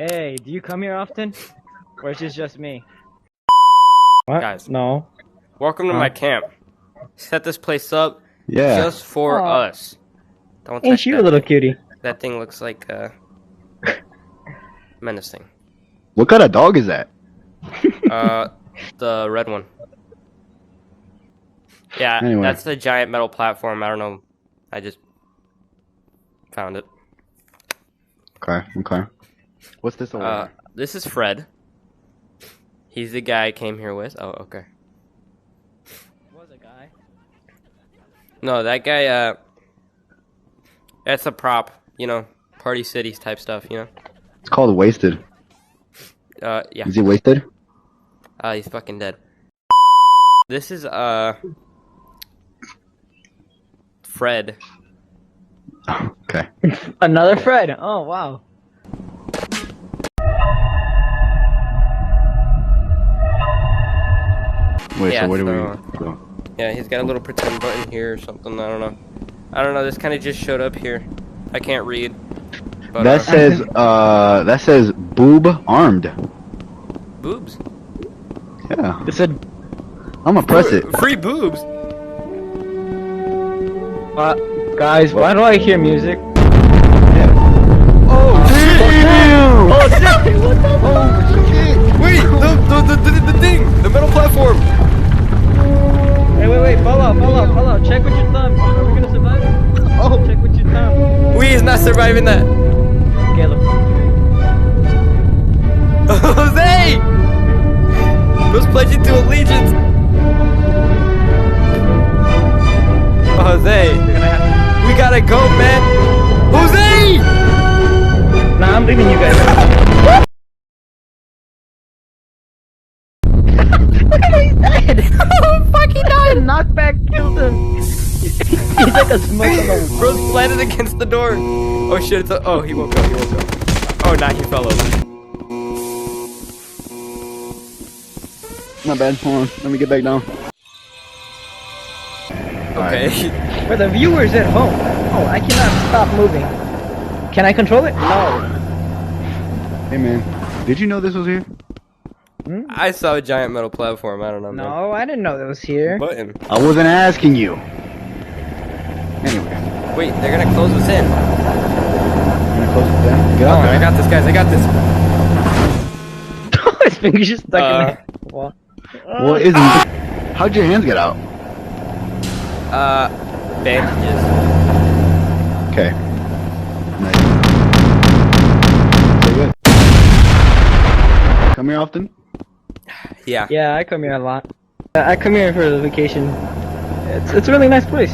Hey, do you come here often? Or is this just me? What? Guys. No. Welcome to my camp. Set this place up just for us. Don't Ain't touch you that a little thing. cutie? That thing looks like menacing. What kind of dog is that? The red one. Yeah, Anyway. that's the giant metal platform. I don't know. I just found it. Okay, okay. What's this over here? This is Fred. He's the guy I came here with. Oh, okay. Was a guy. No, that guy, that's a prop. You know, Party Cities type stuff, you know? It's called Wasted. Yeah. Is he wasted? He's fucking dead. This is, Fred. Okay. Another Fred. Oh, wow. Wait, Yeah, so where do so- we go? Yeah, he's got a little pretend button here or something. I don't know. This kind of just showed up here. I can't read. But, That says boob armed. boobs. Yeah. It said, I'm gonna press it. Free boobs. guys, why do I hear music? Oh shit! Damn! Oh, shit! What the Oh shit! Wait, the thing, the metal platform. Hey, wait, follow. Check with your thumb. Are we gonna survive? Oh. Check with your thumb. We is not surviving that. Okay, look. Jose! Was pledging to allegiance. Jose, You're gonna have we gotta go, man. Jose! to... Nah, I'm leaving you guys. Look at him, he's dead! Oh, fuck, he died! Knockback killed him! He's like a smoke on the... Bro's planted against the door. Oh shit, oh, he woke up. Oh, nah, he fell over. My bad. Hold on. Let me get back down. Okay. For the viewers at home, oh, I cannot stop moving. Can I control it? No. Hey man, did you know this was here? I saw a giant metal platform. I don't know. Man. No, I didn't know that was here. Button. I wasn't asking you. Anyway, Wait, they're gonna close us in. I'm gonna close it down. Get Oh, out I there. got this, guys. I got this. His finger's just stuck in there. What? What isn't? How'd your hands get out? Bandages. Okay. Nice. So good. Come here often? Yeah. Yeah, I come here a lot. I come here for the vacation. It's a really nice place.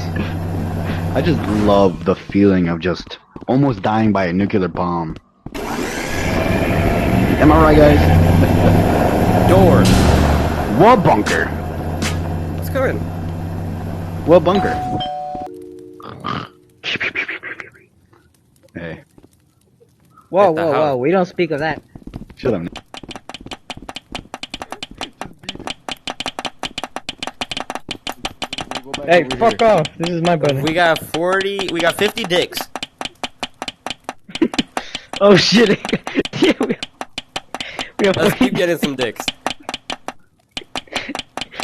I just love the feeling of just almost dying by a nuclear bomb. Am I right, guys? Doors. What bunker? Let's go in. What bunker? Hey, Whoa, At the whoa, house. whoa! We don't speak of that. shut up. Hey, fuck off! This is my brother. We got 50 dicks. Oh shit! Yeah, we have Let's keep getting some dicks.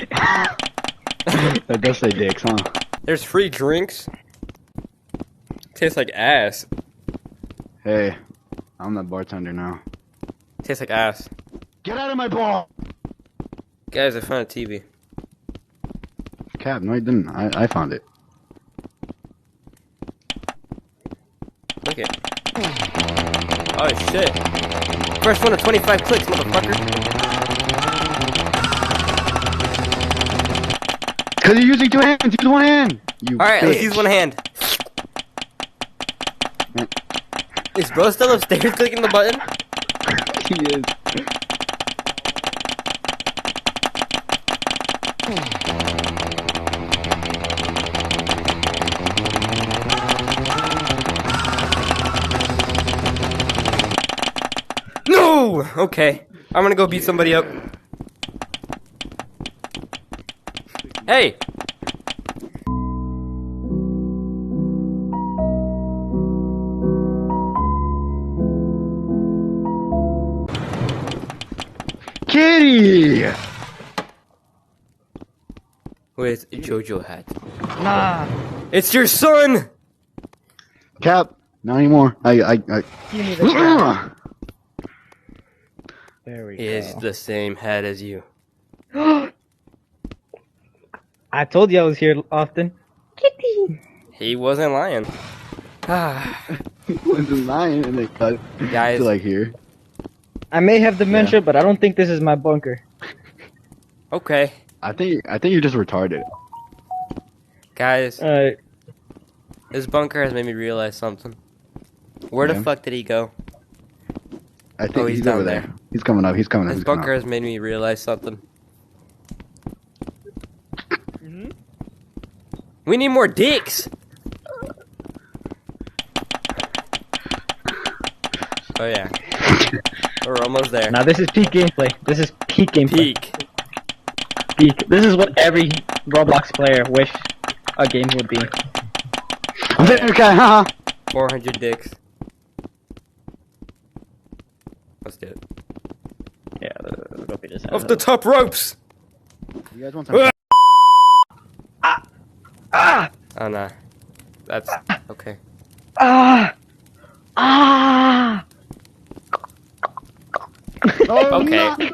That does say dicks, huh? There's free drinks. Tastes like ass. Hey, I'm the bartender now. Tastes like ass. Get out of my bar! Guys, I found a TV. Cap, no, I didn't. I found it. Look it. Oh shit. First one of 25 clicks, motherfucker. Cause you're using two hands. Use one hand. You. Alright, let's bitch. use one hand. Is bro still upstairs clicking the button? He is. No! Okay. I'm gonna go beat somebody up. Hey! kitty. With JoJo hat. Nah. It's your son! Cap, not anymore. Give me the cat. There we He has go. the same head as you. I told you I was here often. Kitty. He wasn't lying. Ah, Went to lying and they cut Guys. to like here. I may have dementia, but I don't think this is my bunker. okay. I think you're just retarded. Guys, Alright. this bunker has made me realize something. Where the Yeah. fuck did he go? I think Oh, he's he's down over there. there. He's coming up. He's coming up. This He's coming bunker up. has made me realize something. We need more dicks! Oh yeah. We're almost there. Now this is peak gameplay. This is peak gameplay. Peak. Peak. This is what every Roblox player wish a game would be. I'm saying, okay, haha. 400 dicks. Let's do it. Yeah, let's go figure this out. Off the top ropes! You guys want some? Oh no. That's okay. Ah! Ah! Oh, Okay. no.